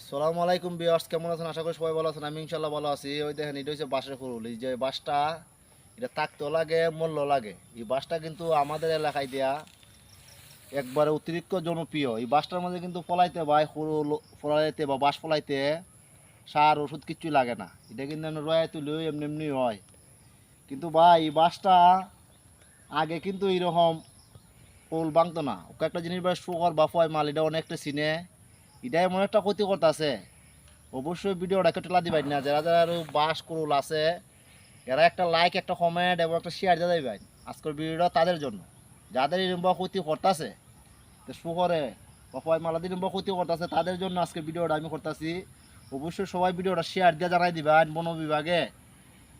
আসসালামু আলাইকুম ভিউয়ার্স, কেমন আছেন? আশা করি সবাই ভালো আছেন। আমি ইনশাল্লাহ ভালো আছি। ওই দেখেন, এটা হচ্ছে বাঁশের ফুল। এই যে বাঁশটা, এটা থাকতেও লাগে, মূল্য লাগে। এই বাঁশটা কিন্তু আমাদের এলাকায় দেয়া একবারে অতিরিক্ত জনপ্রিয়। এই বাঁশটার মধ্যে কিন্তু ফলাইতে বা ফুল ফলাইতে বা বাঁশ ফলাইতে সার ওষুধ কিচ্ছুই লাগে না। এটা কিন্তু এমনি রয়ে তুলেও এমনি এমনি হয়। কিন্তু ভাই, এই বাঁশটা আগে কিন্তু এইরকম ফুল ভাঙতো না। ওকে একটা জিনিস বা শুকর বা ফয় মাল, এটা অনেকটা চিনে। এটা এমন একটা ক্ষতি করতেছে। অবশ্যই ভিডিওটা একটু টেলা দিবেন না, যারা যারা আরো বাস করুল আছে এরা একটা লাইক, একটা কমেন্ট এবং একটা শেয়ার দিয়ে দিবেন। আজকের ভিডিওটা তাদের জন্য, যাদের এরকম ক্ষতি করতেছে, তো শুকরে বা মালা দিন ক্ষতি করতেছে, তাদের জন্য আজকে ভিডিওটা আমি করতেছি। অবশ্যই সবাই ভিডিওটা শেয়ার দিয়ে জানাই দিবেন। বন বিভাগে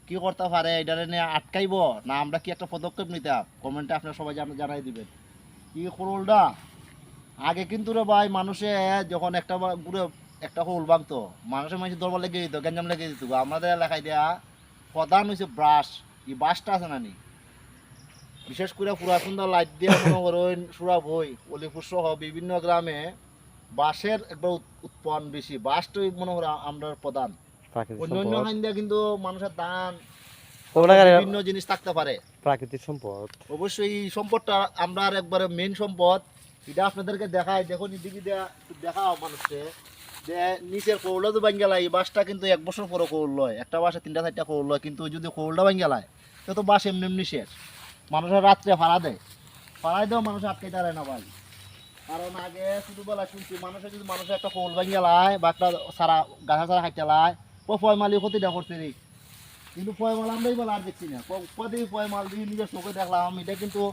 কি করতে পারে, এটা নিয়ে আটকাইব না আমরা কি একটা পদক্ষেপ নিতাম, কমেন্টে আপনারা সবাই জানাই দিবেন। কি করুলটা আগে কিন্তু রে ভাই, মানুষে যখন একটা পুরো একটা হোল ভাঙতো, মানুষের দরবার লেগে দিত, গ্যাঞ্জাম লেগে দিত। আমাদের এলাকায় দেয়া প্রধান হয়েছে ব্রাশ। এই বাসটা আছে না নি, বিশেষ করে পুরা সুন্দর লাইট দিয়ে মনে করেন সুরা বই অলিপুর সহ বিভিন্ন গ্রামে বাঁশের একবার উৎপন্ন বেশি। বাঁশটাই মনে করেন আমরা প্রধান। প্রাকৃতিক অন্য অন্য সম্পদ। খান দিয়ে কিন্তু মানুষের দান কোবলাগারে বিভিন্ন জিনিস থাকতে পারে। প্রাকৃতিক সম্পদ। অবশ্যই এই সম্পদটা আমরা একবারে মেন সম্পদ। এটা আপনাদেরকে দেখায়, দেখুন এদিকে দেখাও মানুষকে যে নিচের কৌলটা তো ভাঙ্গে লাই। এই বাঁশটা কিন্তু 1 বছর পরে কৌল লয়, একটা বাসে 3টা 4টা কৌল লয়। কিন্তু যদি কৌলটা ভাঙ্গে লাই তো বাঁশ এমনি এমনি শেষ। মানুষের রাত্রে ভাড়া দেয়, ভাড়াই দেও মানুষ আটকে দাঁড়ায় না ভাই। কারণ আগে ছোটবেলা শুনছি মানুষের যদি মানুষের একটা কৌল ভাঙ্গে লাই বা একটা সারা গাছা ছাড়া খাইতে লাই, ও ফয়মালি ক্ষতিটা করছে রে। কিন্তু ফয়মাল আমরাই বলে আর দেখছি না। কদিন ফয়মাল দিয়ে নিজের চোখে দেখলাম। এটা কিন্তু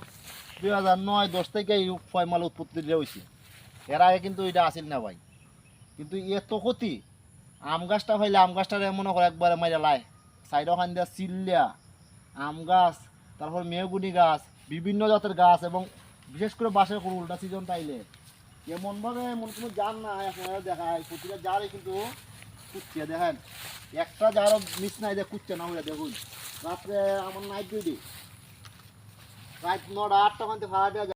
2009-10 থেকে এই ফয়মাল উৎপত্তি হয়েছে। এর আগে কিন্তু এটা আসিল না ভাই। কিন্তু এত ক্ষতি, আম গাছটা হইলে আম গাছটা মনে করে একবারে মাইরা লাই, সাইড ওখান দিয়ে চিল্লিয়া আম গাছ, তারপর মেহগুনি গাছ, বিভিন্ন জাতের গাছ এবং বিশেষ করে বাঁশের উল্টা সিজন টাইলে এমনভাবে এমন কোনো জার না হয়। আপনারা দেখায় প্রতিটা জারে কিন্তু কুচ্ছে দেখেন, একটা জারও মিস নাই যে কুচ্ছে না হইয়া। দেখুন রাত্রে আমার নাইট ডিউটি, রাত 9টা 8টা ওখান থেকে ভাড়া দেওয়া